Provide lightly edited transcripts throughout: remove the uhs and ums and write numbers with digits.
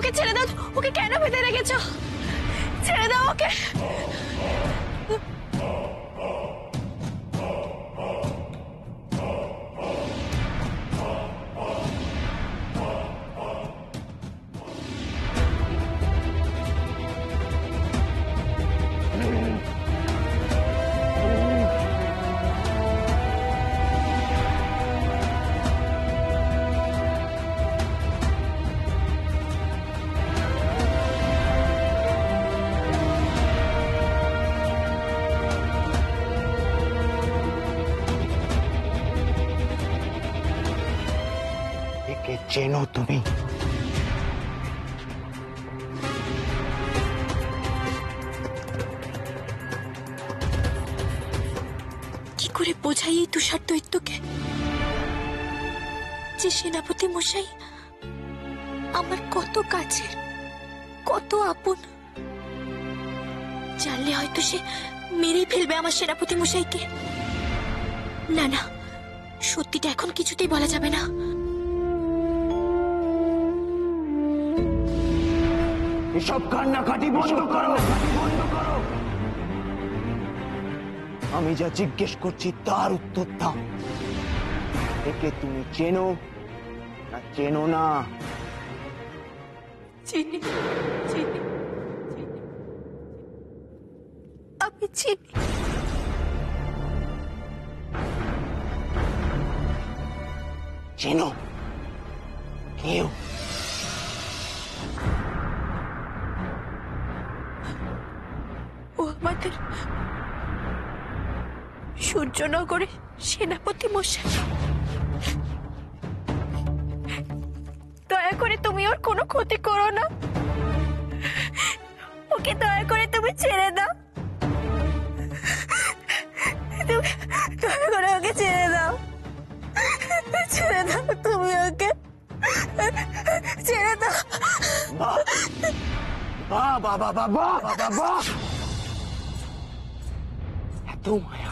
ওকে ছেড়ে দাও, ওকে কেন বেঁধে রেখেছো? ছেড়ে দাও ওকে। একে চেনো তুমি? কি করে বোঝাই এই তুষার দৈত্যকে যে সেনাপতি মশাই আমার কত কাছের, কত আপন। জানলে হয়তো সে মেরেই ফেলবে আমার সেনাপতি মশাইকে। না না, সত্যিটা এখন কিছুতেই বলা যাবে না। এসব কান্নাকাটি বন্ধ করো। আমি যা জিজ্ঞেস করছি তার উত্তর দাও। একে তুমি চেনো না চেনো না? চিনি, চিনি, আমি চিনি। চেনো? কেউ? ও আমাদের সূর্যনগরে সেনাপতি মশাই। দয়া করে তুমি ওর কোনো ক্ষতি করো না, ওকে দয়া করে তুমি ছেড়ে দাও। তুমি দয়া করে ওকে ছেড়ে দাও, ছেড়ে দাও তুমি ওকে, ছেড়ে দাও। বাহ বাহ বাহ বাহ বাহ বাহ বাহ! এত মায়া,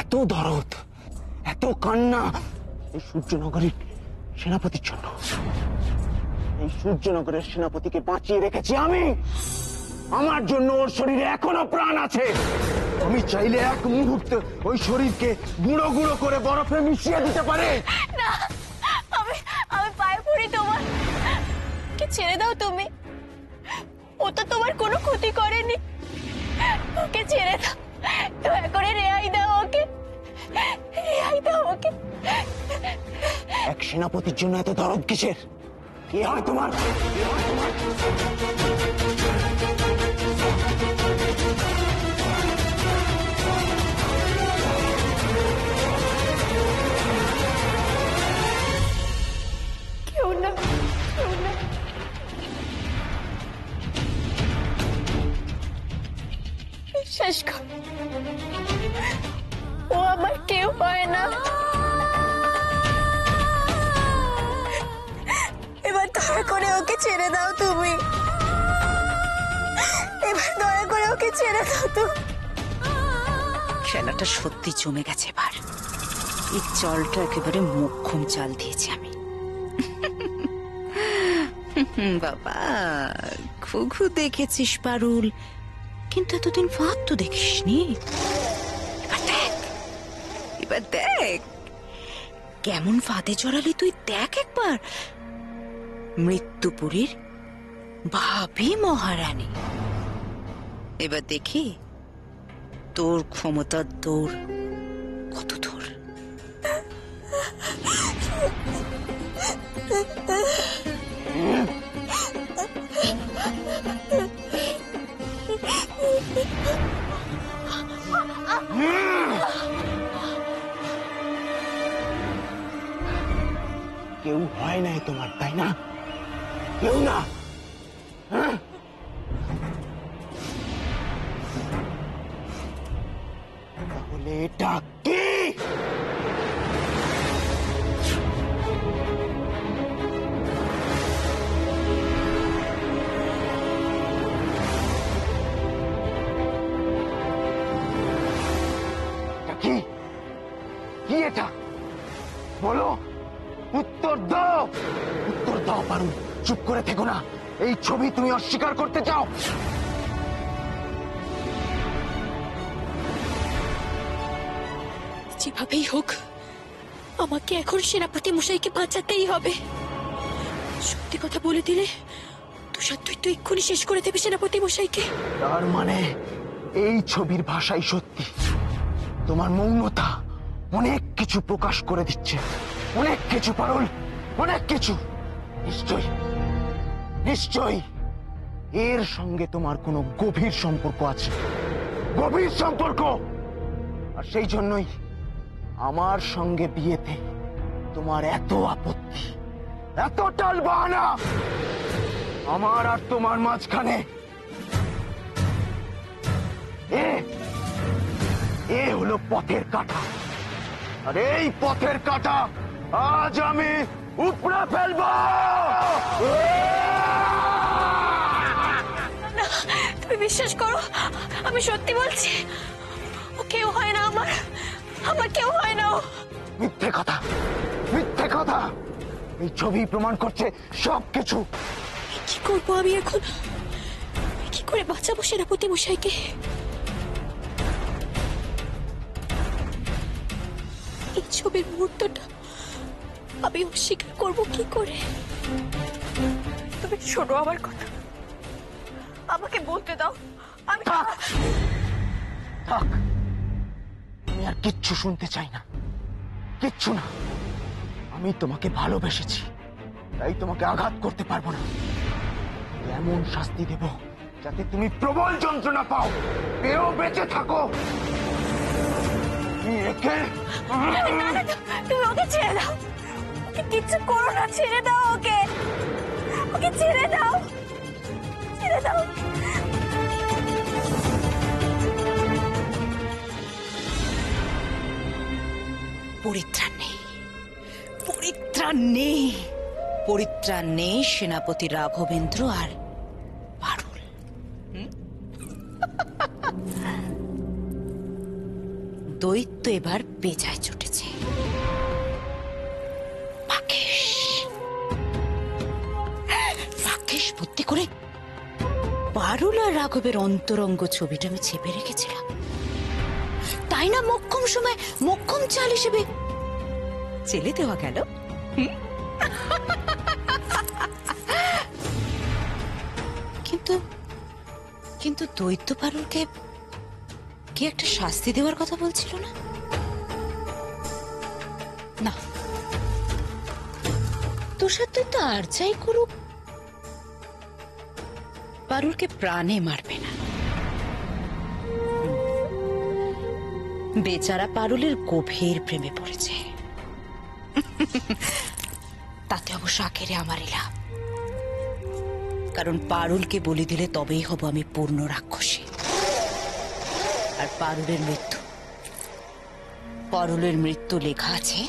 এত দরদ, এত কান্না এই সূর্যনগরের সেনাপতির জন্য। এই সূর্যনগরের সেনাপতিকে বাঁচিয়ে রেখেছি আমি। আমার জন্য ওর শরীরে এখনো প্রাণ আছে। আমি চাইলে এক মুহূর্তে ওই শরীরকে গুঁড়ো গুঁড়ো করে বরফে মিশিয়ে দিতে পারে। না, আমি আমি পায়ে পড়ি তোমার, ওকে ছেড়ে দাও তুমি। ও তো তোমার কোনো ক্ষতি করেনি, ওকে ছেড়ে দাও, দয়া করে রেহাই দাও ওকে, রেহাই দাও ওকে। এক সেনাপতির জন্য এত দরদ কিসের? কি হয় তোমার? কেউ না, কেউ না। বিশ্বাস কর, ও আমার কেউ হয় না। এবার দয়া করে ওকে ছেড়ে দাও তুমি, এবার দয়া করে ওকে ছেড়ে দাও তো। খেলাটা সত্যি জমে গেছে এবার। এই চালটা একেবারে মোক্ষম চাল দিয়েছি আমি। বাবা, ঘুঘু দেখেছিস পারুল, কিন্তু এতদিন ফাঁদ তো দেখিসনি। এবার দেখ, এবার দেখ কেমন ফাঁদে জড়ালি তুই। দেখ একবার, মৃত্যুপুরীর ভাবী মহারানী। এবার দেখি তোর ক্ষমতার দৌড় কত দূর। কেউ হয় নাই তোমার, তাই না? কেউ না? হ্যাঁ, তাহলে এটা কি? কি কি এটা? বলো, উত্তর দাও, উত্তর দাও পারুল। চুপ করে থেকো না, এই ছবি তুমি অস্বীকার করতে চাও? যেভাবেই হোক আমাকে এখন সেনাপতি মশাইকে বাঁচাতেই হবে। সত্যি কথা বলে দিলে তুষার তুই তো এক্ষুনি শেষ করে দেবে সেনাপতি মশাইকে। তার মানে এই ছবির ভাষাই সত্যি। তোমার মৌনতা অনেক কিছু প্রকাশ করে দিচ্ছে, অনেক কিছু পারুল, অনেক কিছু। নিশ্চয়ই নিশ্চয়ই এর সঙ্গে তোমার কোনো গভীর সম্পর্ক আছে, গভীর সম্পর্ক। আর সেই জন্যই আমার সঙ্গে বিয়েতে তোমার এত আপত্তি, এত টালবাহানা। আমার আর তোমার মাঝখানে এ হলো পথের কাঁটা, আর এই পথের কাঁটা আজ আমি উপড়ে ফেলবো। না, তুমি বিশ্বাস করো, আমি সত্যি বলছি, ও কেউ হয় না, আমার কেউ হয় না ও। মিথ্যে কথা, মিথ্যে কথা। এই ছবি প্রমাণ করছে সবকিছু। কি করবো আমি এখন? কি করে বাঁচাবো সেনাপতি মশাইকে? এই ছবির মুহূর্তটা আমি অস্বীকার করবো কি করে? তুমি শোনো আমার কথা, আমাকে বলতে দাও। আমি থাক থাক, আমি আর কিচ্ছু শুনতে চাই না, কিচ্ছু না। আমি তোমাকে ভালোবেসেছি, তাই তোমাকে আঘাত করতে পারবো না। এমন শাস্তি দেব যাতে তুমি প্রবল যন্ত্রণা পাও, পেয়েও বেঁচে থাকো। তুমি একে না, না, তুমি ওকে ছেড়ে দাও, ওকে কিচ্ছু করো না, ছেড়ে দাও ওকে, ওকে ছেড়ে দাও, ছেড়ে দাও। পরিত্রাণ নেই, পরিত্রাণ নেই, পরিত্রাণ নেই সেনাপতি রাঘবেন্দ্র আর পারুল। দৈত্য এবার বেজায় চটেছে। রাকেশ, রাকেশ বুদ্ধি করে পারুল আর রাঘবের অন্তরঙ্গ ছবিটা আমি চেপে রেখেছিলাম, তাই না মোক্ষম সময় মোক্ষম চাল হিসেবে চেলে দেওয়া গেল। কিন্তু কিন্তু দৈত্য পারুলকে কি একটা শাস্তি দেওয়ার কথা বলছিল না? না, তুষার দৈত্য আর যাই করুক পারুলকে প্রাণে মারবে না। বেচারা পারুলের গভীর প্রেমে পড়েছে, তাতে অবশ্য আখেরে আমারই লাভ, কারণ পারুলকে বলে দিলে তবেই হব আমি পূর্ণ রাক্ষসী। আর পারুলের মৃত্যু লেখা আছে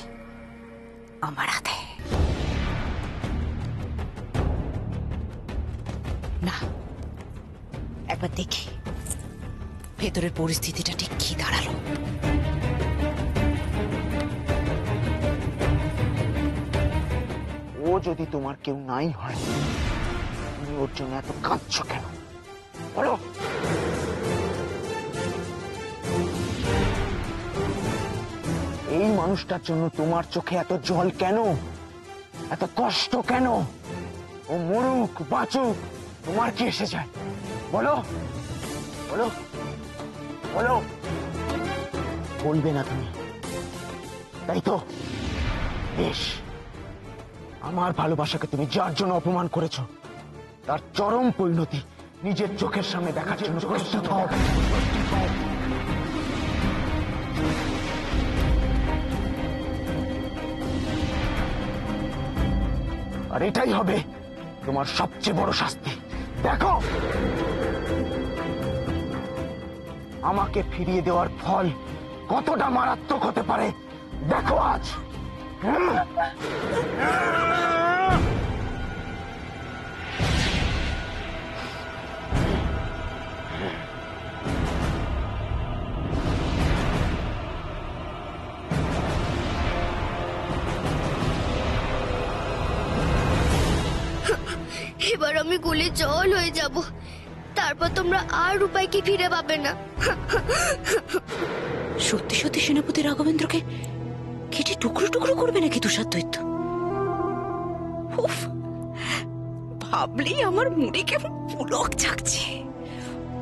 আমার হাতে। না, একবার দেখি ভেতরের পরিস্থিতিটা ঠিক কি দাঁড়ালো। ও যদি তোমার কেউ নাই হয়, তুমি ওর জন্য এত কাঁদছো কেন বলো? এই মানুষটার জন্য তোমার চোখে এত জল কেন, এত কষ্ট কেন? ও মরুক বাঁচুক, তোমার কি এসে যায়? বলো বলো বলো। বলবে না তুমি, তাই তো? বেশ, আমার ভালোবাসাকে তুমি যার জন্য অপমান করেছো তার চরম পরিণতি নিজের চোখের সামনে দেখার জন্য প্রস্তুত হও। আর এটাই হবে তোমার সবচেয়ে বড় শাস্তি। দেখো, আমাকে ফিরিয়ে দেওয়ার ফল কতটা মারাত্মক হতে পারে দেখো আজ। এবার আমি গলে জল হয়ে যাব, তারপর তোমরা আর রূপাইকে ফিরে পাবে না। সত্যি সত্যি সেনাপতি রাঘবেন্দ্রকে কেটে টুকরো টুকরো করবে নাকি তুষার দৈত্য? উফ, ভাবলেই আমার মুড়ে কেমন পুলক জাগছে।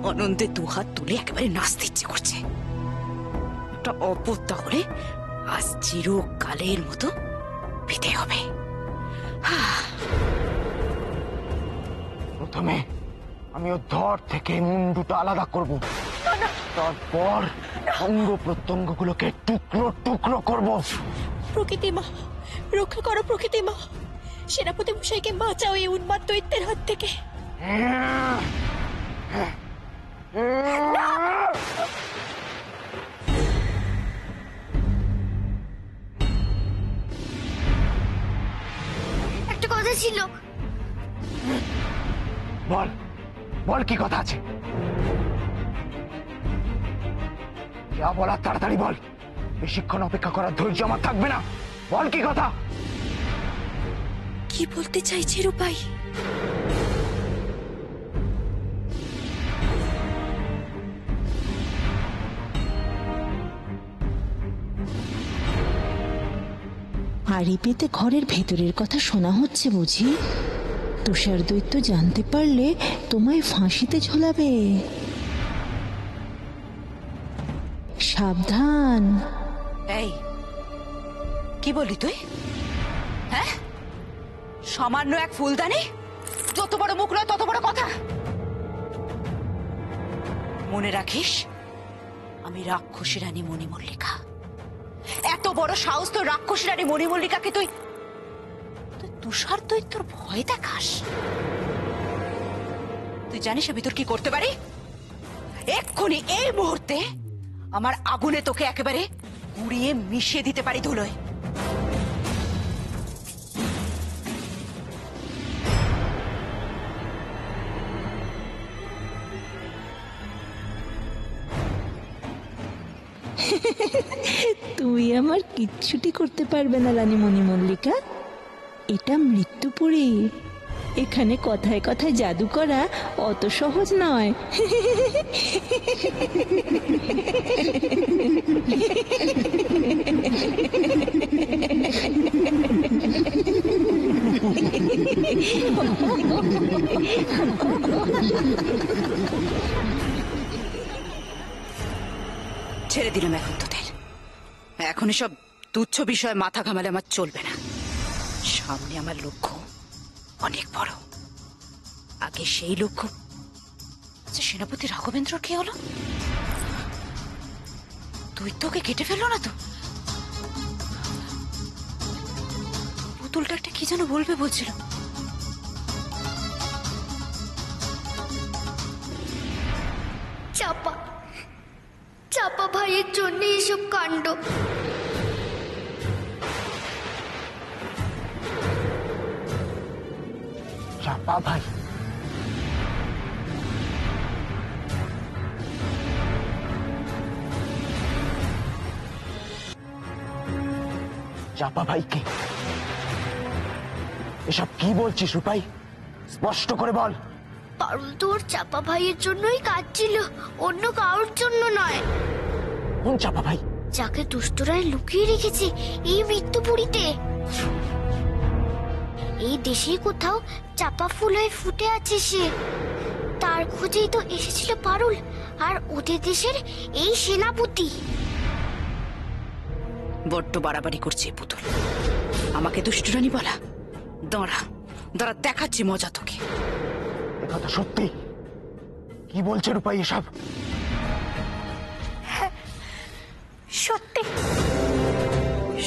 আনন্দে দুহাত তুলে একেবারে নাচতে ইচ্ছে করছে। একটা অপর তাহলে আজ চিরকালের মতো বিদায় হবে। প্রথমে আমি ওর ধর থেকে মুন্ডুটা আলাদা করব, তারপর অঙ্গ প্রত্যঙ্গ গুলোকে টুকরো টুকরো করব। প্রকৃতি মা, রক্ষা করো প্রকৃতি মা। সেনাপতি মশাইকে বাঁচাও এই উন্মাদ দৈত্যের হাত থেকে। একটা কথা ছিল। বল বল, কি কথা আছে? যা বলার তাড়াতাড়ি বল, বেশিক্ষণ অপেক্ষা করার ধৈর্য আমার থাকবে না। বল কি কথা? কি বলতে চাইছে রূপাই? হাড়ি পেতে ঘরের ভেতরের কথা শোনা হচ্ছে বুঝি? তুষার দৈত্য জানতে পারলে তোমায় ফাঁসিতে ঝোলাবে। সাবধান। এই, কি বললি তুই? হ্যাঁ, সামান্য এক ফুলদানি, যত বড় মুখ নয় তত বড় কথা। মনে রাখিস, আমি রাক্ষসী রানী মণিমল্লিকা। এত বড় সাহস তো রাক্ষসী রানী মণিমল্লিকাকে তুই তুষার দৈত্যর ভয় দেখাস? তুই জানিস আমি তোর কি করতে পারি? এক্ষুনি এই মুহূর্তে আমার আগুনে তোকে একেবারে গুড়িয়ে মিশিয়ে দিতে পারি ধুলোয়। তুই আমার কিচ্ছুটি করতে পারবে না রানী মণিমল্লিকা। এটা মৃত্যুপুরী। এখানে কথায় কথায় জাদু করা অত সহজ নয়। ছেড়ে দিলাম এখন তোদের। এখন এসব তুচ্ছ বিষয়ে মাথা ঘামালে আমার চলবে না। সামনে আমার লক্ষ্য অনেক বড়। আগে সেই লক্ষ্য। আচ্ছা, সেনাপতি রাঘবেন্দ্র কি হলো? তুই তোকে কেটে ফেললো না তো? পুতুলটা একটা কি যেন বলবে বলছিল। চাপা চাপা ভাইয়ের জন্য এসব কাণ্ড। চাপা ভাই? চাপা ভাই কে? এসব কি বলছিস রূপাই? স্পষ্ট করে বল। পারুল তো ওর চাপা ভাইয়ের জন্যই কাজ ছিল, অন্য কারোর জন্য নয়। কোন চাপা ভাই? যাকে দুষ্টরাই লুকিয়ে রেখেছে এই মৃত্যুপুরীতে। এই দেশে কোথাও চাপা ফুল হয়ে ফুটে আছে সে। তার খোঁজেই তো এসেছিল পারুল আর ওদের দেশের এই সেনাপতি। বড্ড বাড়াবাড়ি করছে পুতুল। আমাকে দুষ্টরানি বলা? দাঁড়া দাঁড়া, দেখাচ্ছি মজা তোকে। কথা সত্যি? কি বলছে রূপাই এসব? সত্যি,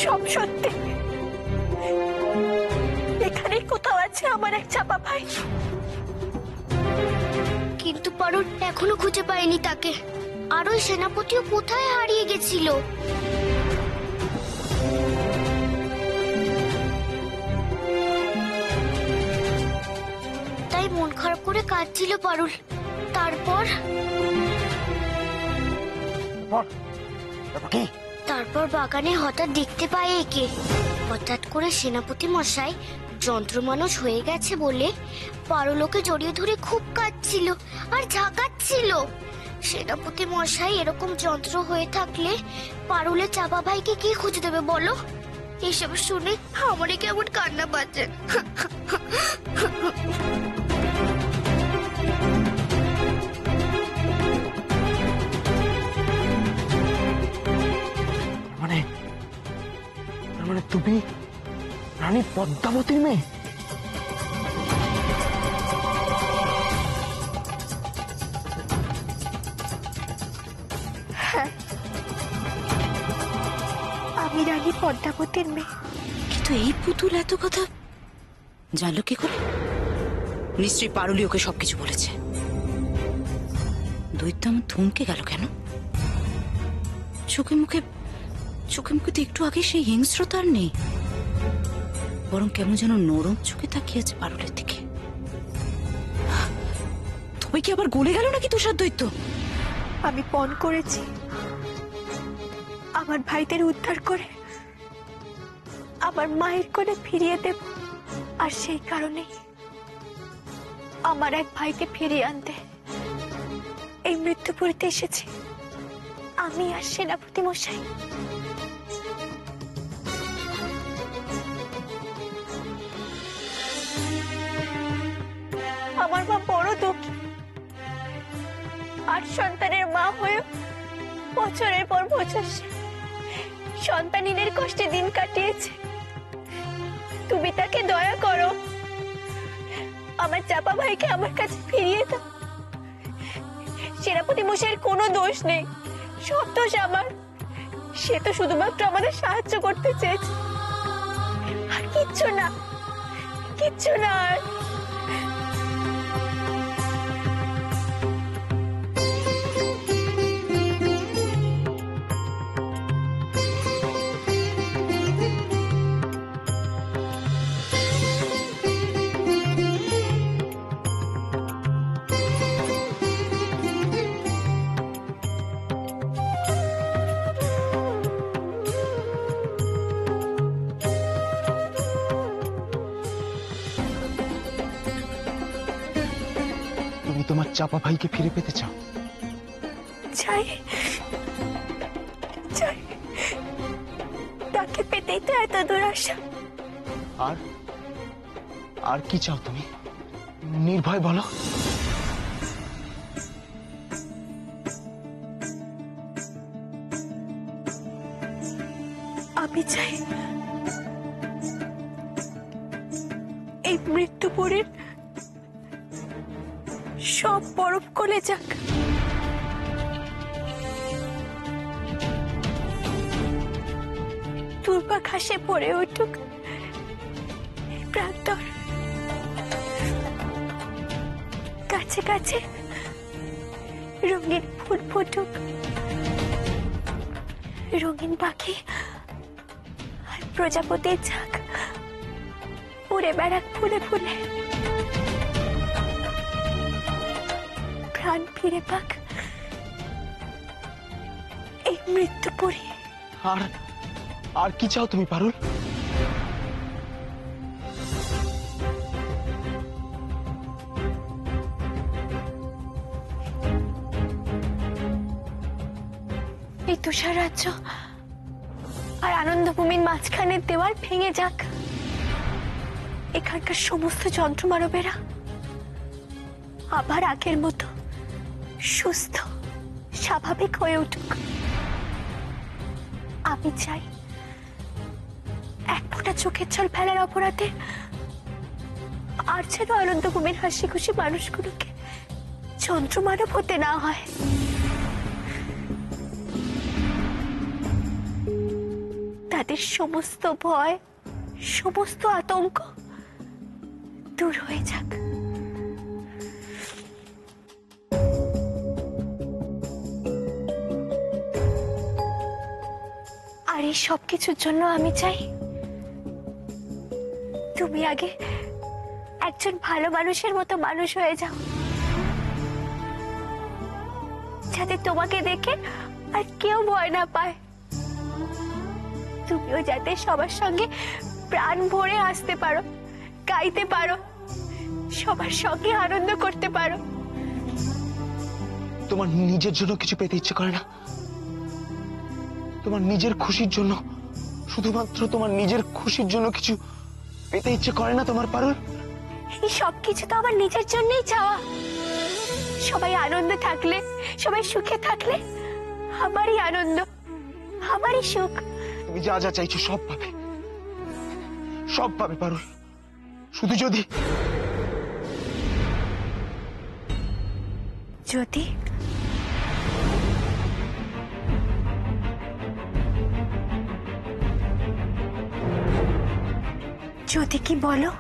সব সত্যি। এখানে কোথাও আছে আমার এক চাপা ভাই। কিন্তু পারুল এখনো খুঁজে পায়নি তাকে। আর ওই সেনাপতিও কোথায় হারিয়ে গেছিল। তাই মন খারাপ করে কাঁদছিল পারুল। তারপর কি? তারপর বাগানে হঠাৎ দেখতে পায় একে। হঠাৎ করে সেনাপতি মশাই যন্ত্রমানস হয়ে গেছে বলে পারুলকে জড়িয়ে ধরে খুব কাঁদছিল আর ঝাঁকাচ্ছিল। সেনাপতি মশাই, এরকম যন্ত্র হয়ে থাকলে পারুলের চাপা ভাইকে কি খুঁজে দেবে বলো? এসব শুনে আমারই কেমন কান্না পাচ্ছে। মানে মানে তুমি রানী পদ্মাবতীর মেয়ে? আমি রানী পদ্মাবতীর মেয়ে। কিন্তু এই পুতুল এত কথা জানলো কি করে? নিশ্চয়ই পারুলি ওকে সবকিছু বলেছে। দৈত্য আমার থমকে গেল কেন? চোখে মুখে তো একটু আগে সেই হিংস্রতা আর নেই, বরং কেমন যেন নরম চোখে তাকিয়েছে পারুলের দিকে। তবে কি আবার গলে গেল নাকি তুষার দৈত্য? আমি পণ করেছি আমার ভাইদের উদ্ধার করে আমার মায়ের কোলে ফিরিয়ে দেব, আর সেই কারণেই আমার এক ভাইকে ফিরিয়ে আনতে এই মৃত্যুপুরীতে এসেছি আমি আর সেনাপতি মশাই। আমার মা বড় দুঃখী, আর সন্তানের মা হয়ে বছরের পর বছর সন্তানিনের কষ্টে দিন কাটিয়েছে। তুমি তাকে দয়া করো, আমার চাপা ভাইকে আমার কাছে ফিরিয়ে দাও। সেনাপতি মশাইয়ের কোনো দোষ নেই, সব দোষ আমার। সে তো শুধুমাত্র আমাদের সাহায্য করতে চেয়েছে, আর কিচ্ছু না, কিচ্ছু না। আর তুমি তোমার চাপা ভাইকে ফিরে পেতে চাও? চাই, চাই, তাকে পেতেই তো এত দূর আসা। আর আর কি চাও তুমি? নির্ভয় বলো। আমি চাই এই মৃত্যুপুরীর সব বরফ গলে যাক, দুর্বা ঘাসে পড়ে উঠুক এই প্রান্তর, কাছে কাছে রঙিন ফুল ফুটুক, রঙিন পাখি আর প্রজাপতির ঝাঁক উড়ে বেড়াক ফুলে ফুলে, প্রাণ ফিরে পাক এই মৃত্যুপুরী। আর আর কি চাও তুমি পারুল? এই তুষার রাজ্য আর আনন্দভূমির মাঝখানের দেওয়াল ভেঙে যাক, এখানকার সমস্ত যন্ত্রমানবেরা আবার আগের মতো সুস্থ স্বাভাবিক হয়ে উঠুক। আমি চাই এক ফোঁটা চোখের জল ফেলার অপরাধে আর যেন আনন্দভূমির হাসি খুশি মানুষগুলোকে যন্ত্রমানব হতে না হয়। তাদের সমস্ত ভয়, সমস্ত আতঙ্ক দূর হয়ে যাক। আর এই সব কিছুর জন্য আমি চাই তুমি আগে একজন ভালো মানুষের মতো মানুষ হয়ে যাও, যাতে তোমাকে দেখে আর কেউ ভয় না পায়। তুমিও যাতে সবার সঙ্গে প্রাণ ভরে হাসতে পারো, গাইতে পারো, সবার সঙ্গে আনন্দ করতে পারো। তোমার নিজের জন্য কিছু পেতে ইচ্ছে করে না? তোমার নিজের খুশির জন্য, শুধুমাত্র তোমার নিজের খুশির জন্য কিছু পেতে ইচ্ছে করে না তোমার পারুল? এই সব কিছু তো আমার নিজের জন্যই চাওয়া। সবাই আনন্দে থাকলে, সবাই সুখে থাকলে আমারই আনন্দ, আমারই সুখ। তুমি যা যা চাইছো সব পাবে, সব পাবে পারুল। শুধু যদি যদি যদি কি বলো?